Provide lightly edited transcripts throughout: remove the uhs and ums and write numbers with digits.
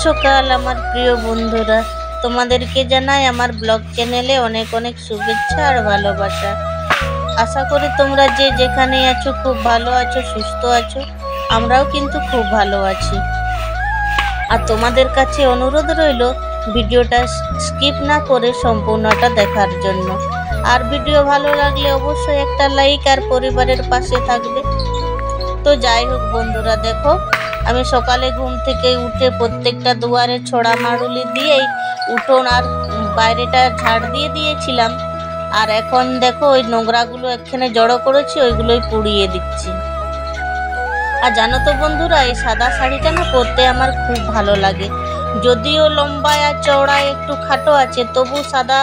সকাল আমার প্রিয় বন্ধুরা, তোমাদেরকে জানাই আমার ব্লগ চ্যানেলে অনেক অনেক শুভেচ্ছা আর ভালোবাসা। আশা করি তোমরা যে যেখানে আছো খুব ভালো আছো, সুস্থ আছো। আমরাও কিন্তু খুব ভালো আছি। আর তোমাদের কাছে অনুরোধ রইল ভিডিওটা স্কিপ না করে সম্পূর্ণটা দেখার জন্য। আর ভিডিও ভালো লাগলে অবশ্যই একটা লাইক আর পরিবারের পাশে থাকবে। তো যাই হোক বন্ধুরা, দেখো আমি সকালে ঘুম থেকে উঠে প্রত্যেকটা দুয়ারে ছড়া মারুলি দিয়েই উঠোন আর বাইরেটা ঝাড় দিয়ে দিয়েছিলাম। আর এখন দেখো ওই নোংরাগুলো এখানে জড়ো করেছি, ওইগুলোই পুড়িয়ে দিচ্ছি। আর জানো তো বন্ধুরা, এই সাদা শাড়িটা না পরতে আমার খুব ভালো লাগে। যদিও লম্বায় আর চওড়ায় একটু খাটো আছে, তবু সাদা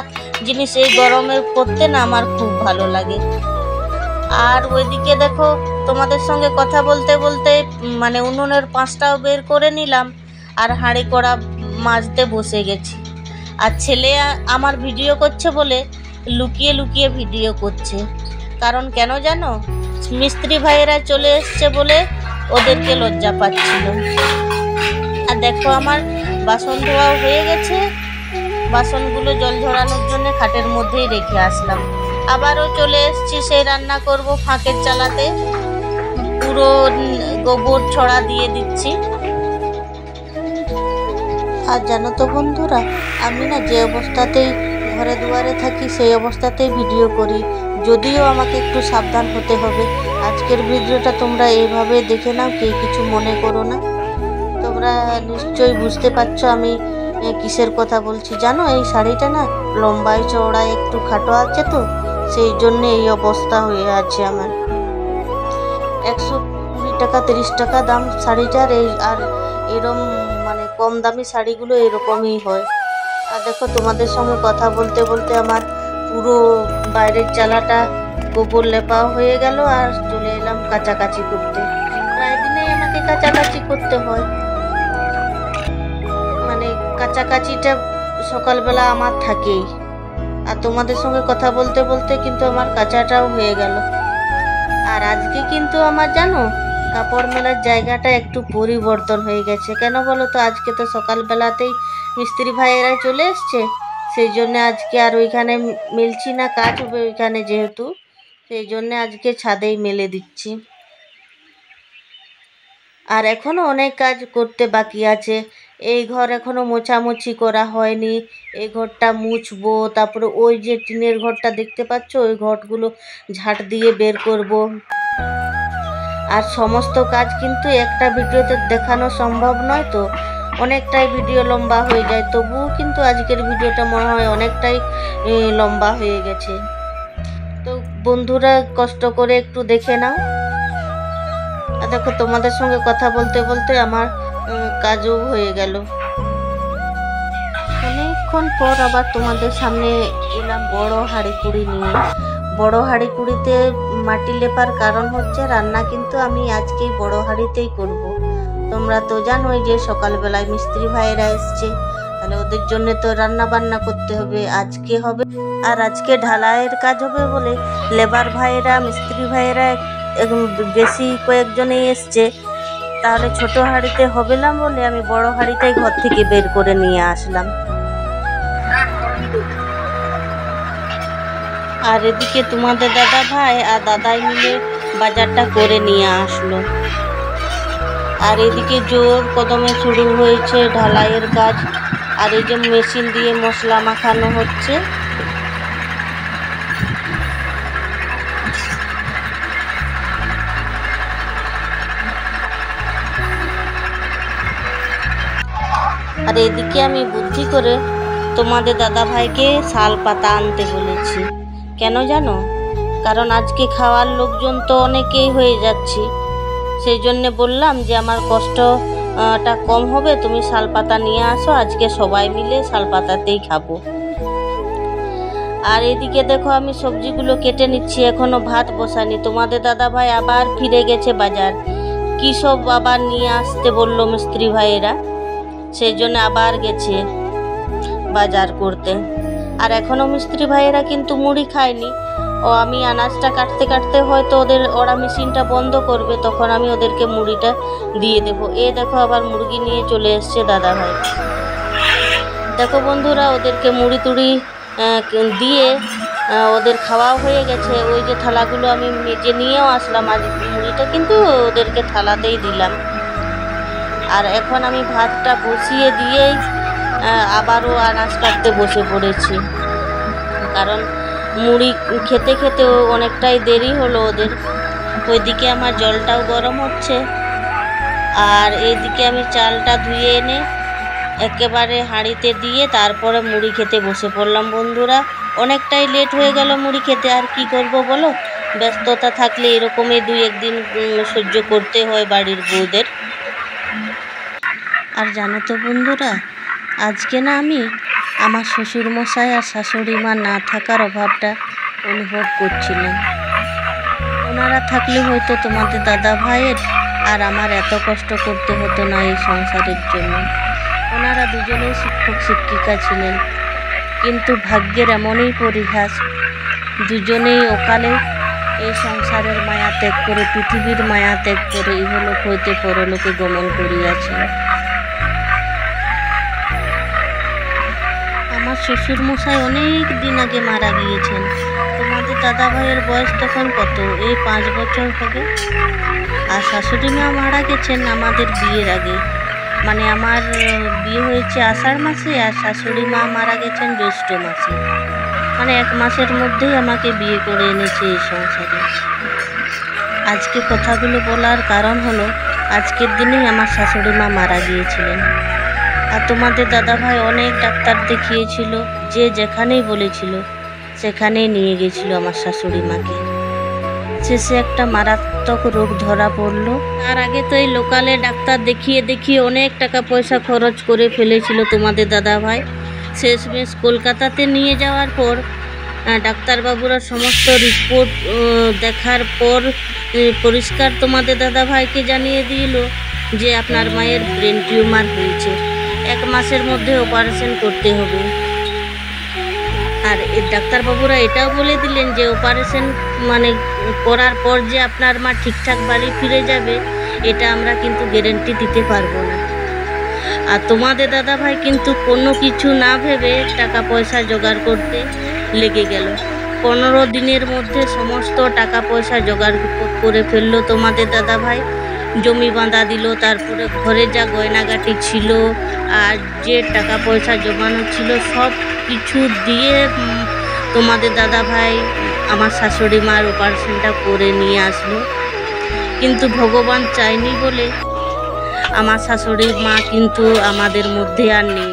জিনিস এই গরমে পরতে না আমার খুব ভালো লাগে। আর ওইদিকে দেখো তোমাদের সঙ্গে কথা বলতে বলতে মানে উনুনের পাঁচটাও বের করে নিলাম আর হাঁড়ি কড়া মাজতে বসে গেছি। আর ছেলে আমার ভিডিও করছে বলে লুকিয়ে লুকিয়ে ভিডিও করছে। কারণ কেন জানো, মিস্ত্রি ভাইয়েরা চলে এসছে বলে ওদেরকে লজ্জা পাচ্ছিল। আর দেখো আমার বাসন ধোয়াও হয়ে গেছে। বাসনগুলো জল ঝরানোর জন্য খাটের মধ্যেই রেখে আসলাম। আবারও চলে এসছি সেই রান্না করব ফাঁকের চালাতে। পুরো গোবর ছড়া দিয়ে দিচ্ছি। আর জানো তো বন্ধুরা, আমি না যে অবস্থাতেই ঘরে দুয়ারে থাকি সেই অবস্থাতেই ভিডিও করি, যদিও আমাকে একটু সাবধান হতে হবে। আজকের ভিডিওটা তোমরা এইভাবে দেখে নাও, কেউ কিছু মনে করো না। তোমরা নিশ্চয়ই বুঝতে পারছো আমি কিসের কথা বলছি। জানো, এই শাড়িটা না লম্বায় চওড়ায় একটু খাটো আছে, তো সেই জন্যে এই অবস্থা হয়ে আছে আমার। 120 টাকা 30 টাকা দাম শাড়িটার। আর এরকম মানে কম দামি শাড়িগুলো এরকমই হয়। আর দেখো তোমাদের সঙ্গে কথা বলতে বলতে আমার পুরো বাইরের চালাটা গোবর লেপাও হয়ে গেল। আর চলে এলাম কাচাকাচি করতে। প্রায় দিনেই আমাকে কাচাকাচি করতে হয়। মানে কাচাকাচিটা সকালবেলা আমার থাকেই। আর তোমাদের সঙ্গে কথা বলতে বলতে কিন্তু আমার কাচাটাও হয়ে গেল। আর আজকে কিন্তু আমার জানো কাপড় মেলার জায়গাটা একটু পরিবর্তন হয়ে গেছে। কেন বলো তো, আজকে তো সকালবেলাতেই মিস্ত্রি ভাইয়েরা চলে এসছে। সেই জন্য আজকে আর ওইখানে মেলছি না, কাজ হবে ওইখানে যেহেতু, সেই জন্য আজকে ছাদেই মেলে দিচ্ছি। আর এখনও অনেক কাজ করতে বাকি আছে। এই ঘর এখনও মোছামুছি করা হয়নি। এই ঘরটা মুছবো, তারপরে ওই যে টিনের ঘরটা দেখতে পাচ্ছ ওই ঘরগুলো ঝাঁট দিয়ে বের করব। আর সমস্ত কাজ কিন্তু একটা ভিডিওতে দেখানো সম্ভব নয়, তো অনেকটাই ভিডিও লম্বা হয়ে যায়। তবুও কিন্তু আজকের ভিডিওটা মনে হয় অনেকটাই লম্বা হয়ে গেছে। তো বন্ধুরা কষ্ট করে একটু দেখে নাও। আর দেখো তোমাদের সঙ্গে কথা বলতে বলতে আমার কাজও হয়ে গেল। অনেকক্ষণ পর আবার তোমাদের সামনে এলাম বড় হাঁড়ি কুড়ি নিয়ে। বড় হাঁড়ি কুড়িতে মাটি লেপার কারণ হচ্ছে রান্না কিন্তু আমি আজকেই বড় হাঁড়িতেই করব। তোমরা তো জানোই যে সকালবেলায় মিস্ত্রি ভাইয়েরা এসছে, তাহলে ওদের জন্য তো রান্না বান্না করতে হবে, আজকে হবে। আর আজকে ঢালাইয়ের কাজ হবে বলে লেবার ভাইয়েরা মিস্ত্রি ভাইয়েরা বেশি কয়েকজনেই এসছে। তাহলে ছোট হাঁড়িতে হবে না বলে আমি বড় হাঁড়িটাই ঘর থেকে বের করে নিয়ে আসলাম। আর এদিকে তোমাদের দাদা ভাই আর দাদাই মিলে বাজারটা করে নিয়ে আসলো। আর এদিকে জোর কদমে শুরু হয়েছে ঢালাইয়ের কাজ। আর এই যে মেশিন দিয়ে মশলা মাখানো হচ্ছে। আর এদিকে আমি বুদ্ধি করে তোমাদের দাদা ভাইকে শাল পাতা আনতে বলেছি। কেন জানো, কারণ আজকে খাওয়ার লোকজন তো অনেকেই হয়ে যাচ্ছি। সেই জন্যে বললাম যে আমার কষ্টটা কম হবে, তুমি শাল পাতা নিয়ে আসো, আজকে সবাই মিলে শাল পাতাতেই খাবো। আর এদিকে দেখো আমি সবজিগুলো কেটে নিচ্ছি, এখনো ভাত বসানি। তোমাদের দাদা ভাই আবার ফিরে গেছে বাজার। কী সব আবার নিয়ে আসতে বললো মিস্ত্রি ভাইয়েরা, সেই জন্য আবার গেছে বাজার করতে। আর এখনও মিস্ত্রি ভাইয়েরা কিন্তু মুড়ি খায়নি, ও আমি আনাজটা কাটতে কাটতে হয়তো ওরা মেশিনটা বন্ধ করবে, তখন আমি ওদেরকে মুড়িটা দিয়ে দেবো। দেখো আবার মুরগি নিয়ে চলে এসছে দাদা ভাই। দেখো বন্ধুরা, ওদেরকে মুড়ি টুড়ি দিয়ে ওদের খাওয়াও হয়ে গেছে। ওই যে থালাগুলো আমি মেজে নিয়েও আসলাম, আর মুড়িটা কিন্তু ওদেরকে থালাতেই দিলাম। আর এখন আমি ভাতটা বসিয়ে দিয়েই আবারও আনাজ কাটতে বসে পড়েছি, কারণ মুড়ি খেতে খেতেও অনেকটাই দেরি হলো ওদের। ওইদিকে আমার জলটাও গরম হচ্ছে, আর এইদিকে আমি চালটা ধুয়ে এনে একেবারে হাঁড়িতে দিয়ে তারপরে মুড়ি খেতে বসে পড়লাম। বন্ধুরা, অনেকটাই লেট হয়ে গেল মুড়ি খেতে, আর কি করব বলো, ব্যস্ততা থাকলে এরকমই 2-1 দিন সহ্য করতে হয় বাড়ির বউদের। আর জানো তো বন্ধুরা, আজকে না আমি আমার শ্বশুরমশাই আর শাশুড়ি মা না থাকার অভাবটা অনুভব করছিলাম। ওনারা থাকলে হয়তো তোমাদের দাদা ভাইয়ের আর আমার এত কষ্ট করতে হতো না এই সংসারের জন্য। ওনারা দুজনেই শিক্ষক শিক্ষিকা ছিলেন, কিন্তু ভাগ্যের এমনই পরিহাস, দুজনেই অকালে এই সংসারের মায়া ত্যাগ করে, পৃথিবীর মায়া ত্যাগ করে ইহলোক হইতে পরলোকে গমন করিয়াছেন। আমার শ্বশুরমশাই অনেক দিন আগে মারা গিয়েছেন। তোমাদের দাদা ভাইয়ের বয়স তখন কত, এই 5 বছর হবে। আর শাশুড়ি মা মারা গেছেন আমাদের বিয়ের আগে, মানে আমার বিয়ে হয়েছে আষাঢ় মাসে, আর শাশুড়ি মা মারা গেছেন জ্যৈষ্ঠ মাসে। মানে 1 মাসের মধ্যেই আমাকে বিয়ে করে এনেছে এই সংসারে। আজকে কথাগুলো বলার কারণ হলো, আজকের দিনেই আমার শাশুড়ি মা মারা গিয়েছিলেন। আর তোমাদের দাদা ভাই অনেক ডাক্তার দেখিয়েছিল, যে যেখানেই বলেছিল সেখানেই নিয়ে গেছিল আমার শাশুড়ি মাকে। শেষে একটা মারাত্মক রোগ ধরা পড়লো। তার আগে তো এই লোকালে ডাক্তার দেখিয়ে দেখিয়ে অনেক টাকা পয়সা খরচ করে ফেলেছিল তোমাদের দাদা ভাই। শেষমেশ কলকাতাতে নিয়ে যাওয়ার পর ডাক্তারবাবুরা সমস্ত রিপোর্ট দেখার পর পরিষ্কার তোমাদের দাদা ভাইকে জানিয়ে দিল যে আপনার মায়ের ব্রেন টিউমার হয়েছে, 1 মাসের মধ্যে অপারেশন করতে হবে। আর এই ডাক্তারবাবুরা এটাও বলে দিলেন যে অপারেশন মানে করার পর যে আপনার মা ঠিকঠাক বাড়ি ফিরে যাবে, এটা আমরা কিন্তু গ্যারেন্টি দিতে পারবো না। আর তোমাদের দাদা ভাই কিন্তু কোনো কিছু না ভেবে টাকা পয়সা জোগাড় করতে লেগে গেল। 15 দিনের মধ্যে সমস্ত টাকা পয়সা জোগাড় করে ফেললো তোমাদের দাদা ভাই। জমি বাঁধা দিল, তারপরে ঘরে যা গয়নাগাটি ছিল আর যে টাকা পয়সা জমানো ছিল সব কিছু দিয়ে তোমাদের দাদা ভাই আমার শাশুড়ি মার অপারেশনটা করে নিয়ে আসলো। কিন্তু ভগবান চায়নি বলে আমার শাশুড়ি মা কিন্তু আমাদের মধ্যে আর নেই।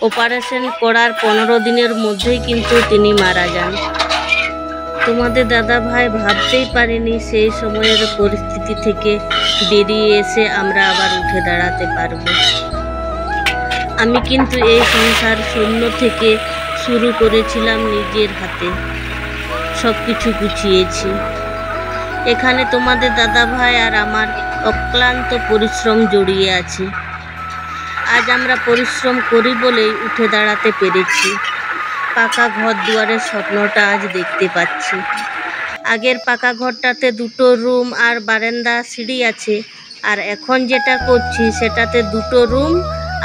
অপারেশন করার 15 দিনের মধ্যেই কিন্তু তিনি মারা যান। তোমাদের দাদা ভাই ভাবতেই পারেনি সেই সময়ের পরিস্থিতি থেকে বেরিয়ে এসে আমরা আবার উঠে দাঁড়াতে পারবো। আমি কিন্তু এই সংসার শূন্য থেকে শুরু করেছিলাম নিজের হাতে, সব কিছু গুছিয়েছি। এখানে তোমাদের দাদা ভাই আর আমার অক্লান্ত পরিশ্রম জড়িয়ে আছে। আজ আমরা পরিশ্রম করি বলেই উঠে দাঁড়াতে পেরেছি। পাকা ঘর দুয়ারের স্বপ্নটা আজ দেখতে পাচ্ছি। আগের পাকা ঘরটাতে 2টো রুম আর বারান্দা সিঁড়ি আছে, আর এখন যেটা করছি সেটাতে 2টো রুম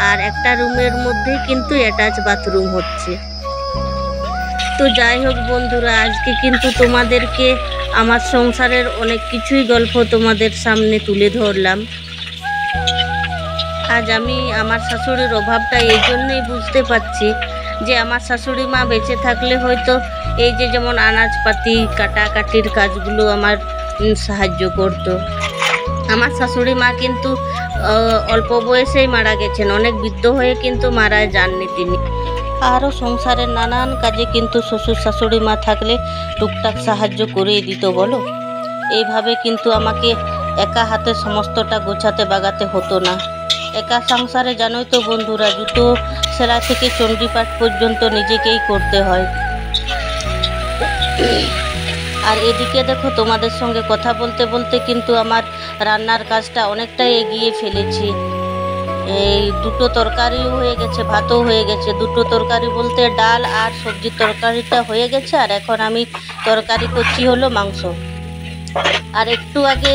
আর একটা রুমের মধ্যেই কিন্তু অ্যাটাচ বাথরুম হচ্ছে। তো যাই হোক বন্ধুরা, আজকে কিন্তু তোমাদেরকে আমার সংসারের অনেক কিছুই গল্প তোমাদের সামনে তুলে ধরলাম। আজ আমি আমার শাশুড়ির অভাবটা এই জন্যই বুঝতে পারছি যে আমার শাশুড়ি মা বেঁচে থাকলে হয়তো এই যে যেমন আনাজপাতি কাটাকাটির কাজগুলো আমার সাহায্য করত। আমার শাশুড়ি মা কিন্তু অল্প বয়সেই মারা গেছেন, অনেক বৃদ্ধ হয়ে কিন্তু মারা যাননি তিনি। আরও সংসারের নানান কাজে কিন্তু শ্বশুর শাশুড়ি মা থাকলে টুকটাক সাহায্য করেই দিত বলো। এইভাবে কিন্তু আমাকে একা হাতে সমস্তটা গোছাতে বাগাতে হতো না। একা সংসারে জানোই তো বন্ধুরা, জুতো সেলাই থেকে চণ্ডীপাঠ পর্যন্ত নিজেকেই করতে হয়। আর এদিকে দেখো তোমাদের সঙ্গে কথা বলতে বলতে কিন্তু আমার রান্নার কাজটা অনেকটাই এগিয়ে ফেলেছি। এই দুটো তরকারিও হয়ে গেছে, ভাতও হয়ে গেছে। দুটো তরকারি বলতে ডাল আর সবজির তরকারিটা হয়ে গেছে, আর এখন আমি তরকারি করছি হলো মাংস। আর একটু আগে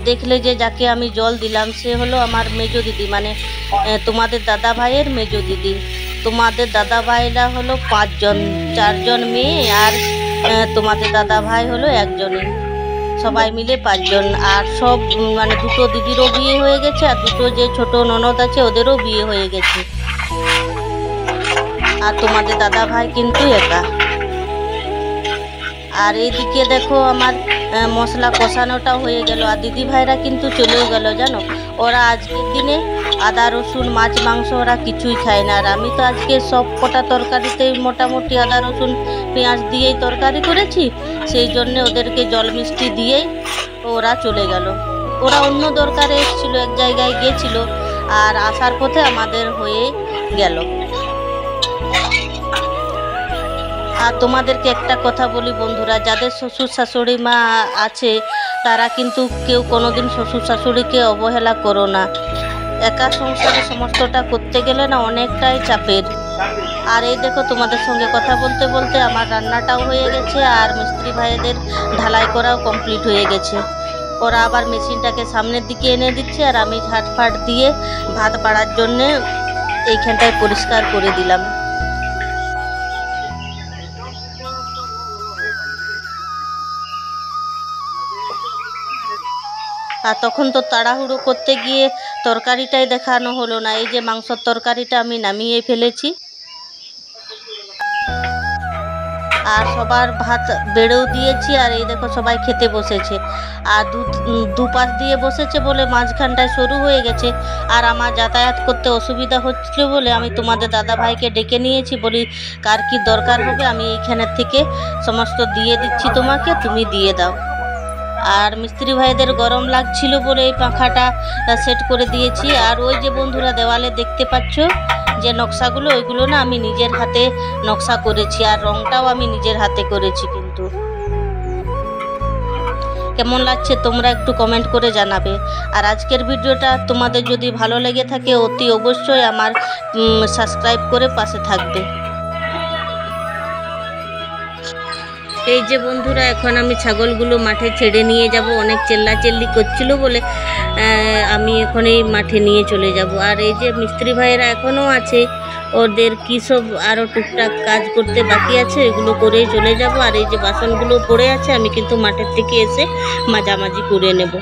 দেখলে যে যাকে আমি জল দিলাম সে হলো আমার মেজো দিদি, মানে তোমাদের দাদা ভাইয়ের মেজো দিদি। তোমাদের দাদা ভাইরা হলো 5 জন, 4 জন মেয়ে আর তোমাদের দাদা ভাই হলো একজনই, সবাই মিলে 5 জন। আর সব মানে দুটো দিদিরও বিয়ে হয়ে গেছে, আর দুটো যে ছোট ননদ আছে ওদেরও বিয়ে হয়ে গেছে। আর তোমাদের দাদা ভাই কিন্তু একা। আর এইদিকে দেখো আমার মশলা কষানোটা হয়ে গেল, আর দিদি ভাইরা কিন্তু চলেও গেল জানো। ওরা আজকের দিনে আদা রসুন মাছ মাংস ওরা কিছুই খায় না, আর আমি তো আজকে সব কটা তরকারিতেই মোটামুটি আদা রসুন পেঁয়াজ দিয়েই তরকারি করেছি, সেই জন্যে ওদেরকে জল মিষ্টি দিয়েই ওরা চলে গেল। ওরা অন্য দরকারে এসেছিল, এক জায়গায় গিয়েছিল, আর আসার পথে আমাদের হয়ে গেল। আর তোমাদেরকে একটা কথা বলি বন্ধুরা, যাদের শ্বশুর শাশুড়ি মা আছে তারা কিন্তু কেউ কোনোদিন শ্বশুর শাশুড়িকে অবহেলা করো না। একা সংসারে সমস্তটা করতে গেলে না অনেকটাই চাপের। আর এই দেখো তোমাদের সঙ্গে কথা বলতে বলতে আমার রান্নাটাও হয়ে গেছে, আর মিস্ত্রি ভাইদের ঢালাই করাও কমপ্লিট হয়ে গেছে। ওরা আবার মেশিনটাকে সামনের দিকে এনে দিচ্ছে, আর আমি ঝাটফাট দিয়ে ভাত বাড়ার জন্যে এইখানটায় পরিষ্কার করে দিলাম। আর তখন তো তাড়াহুড়ো করতে গিয়ে তরকারিটাই দেখানো হলো না। এই যে মাংসের তরকারিটা আমি নামিয়ে ফেলেছি, আর সবার ভাত বেড়েও দিয়েছি। আর এই দেখো সবাই খেতে বসেছে, আর দুপাশ দিয়ে বসেছে বলে মাঝখানটায় সরু হয়ে গেছে। আর আমার যাতায়াত করতে অসুবিধা হচ্ছিল বলে আমি তোমাদের দাদা ভাইকে ডেকে নিয়েছি, বলি কার কি দরকার হবে আমি এইখানের থেকে সমস্ত দিয়ে দিচ্ছি তোমাকে, তুমি দিয়ে দাও। আর মিস্ত্রি ভাইদের গরম লাগছিল বলে এই পাখাটা সেট করে দিয়েছি। আর ওই যে বন্ধুরা দেওয়ালে দেখতে পাচ্ছ যে নকশাগুলো, ওইগুলো না আমি নিজের হাতে নকশা করেছি, আর রংটাও আমি নিজের হাতে করেছি। কিন্তু কেমন লাগছে তোমরা একটু কমেন্ট করে জানাবে। আর আজকের ভিডিওটা তোমাদের যদি ভালো লেগে থাকে অতি অবশ্যই আমার সাবস্ক্রাইব করে পাশে থাকবে। এই যে বন্ধুরা এখন আমি ছাগলগুলো মাঠে ছেড়ে নিয়ে যাব, অনেক চেল্লাচেল্লি করছিল বলে আমি এখন এই মাঠে নিয়ে চলে যাব। আর এই যে মিস্ত্রি ভাইয়েরা এখনও আছে, ওদের কী সব আরও টুকটাক কাজ করতে বাকি আছে, এগুলো করেই চলে যাব। আর এই যে বাসনগুলো পড়ে আছে আমি কিন্তু মাঠের থেকে এসে মাঝামাঝি করে নেব।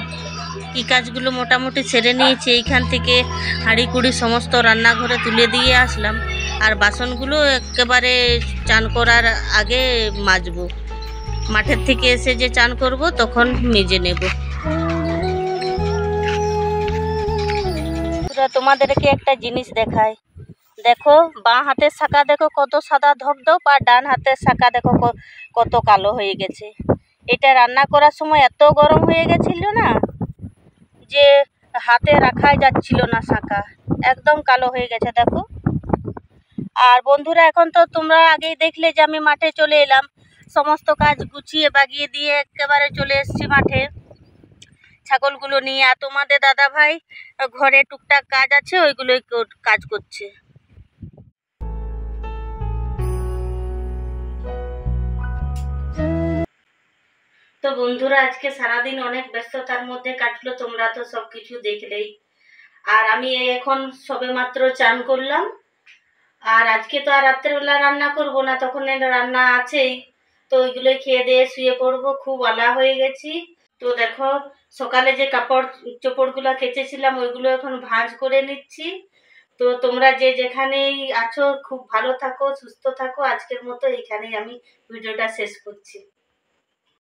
কি কাজগুলো মোটামুটি ছেড়ে নিয়েছি, এইখান থেকে হাঁড়ি কুড়ি সমস্ত রান্নাঘরে তুলে দিয়ে আসলাম, আর বাসনগুলো একেবারে চান করার আগে মাজবো। মাঠের থেকে এসে যে চান করব তখন মেজে নেব। তোমাদেরকে একটা জিনিস দেখাই, দেখো বাঁ হাতের শাখা দেখো কত সাদা ধপধপ, আর ডান হাতের শাখা দেখো কত কালো হয়ে গেছে। এটা রান্না করার সময় এত গরম হয়ে গেছিল না যে হাতে রাখাই যাচ্ছিল না, শাখা একদম কালো হয়ে গেছে দেখো। আর বন্ধুরা এখন তো তোমরা আগেই দেখলে যে আমি মাঠে চলে এলাম, সমস্ত কাজ গুছিয়ে বাগিয়ে দিয়ে একেবারে চলে এসেছি মাঠে ছাগলগুলো নিয়ে। আর তোমাদের দাদা ভাই ঘরে টুকটাক কাজ আছে ওইগুলোই কাজ করছে। তো বন্ধুরা আজকে সারাদিন অনেক ব্যস্ততার মধ্যে কাটলো, তোমরা তো সব কিছু দেখলেই। আর আমি এখন সবে মাত্র চান করলাম, আর আজকে তো আর রাত্রেবেলা রান্না করব না, তখন রান্না আছেই, তো ওইগুলোই খেয়ে দিয়ে শুয়ে পড়বো। খুব আলা হয়ে গেছি। তো দেখো সকালে যে কাপড় চোপড়গুলো কেচেছিলাম ওইগুলো এখন ভাঁজ করে নিচ্ছি। তো তোমরা যে যেখানেই আছো খুব ভালো থাকো, সুস্থ থাকো। আজকের মতো এইখানেই আমি ভিডিওটা শেষ করছি।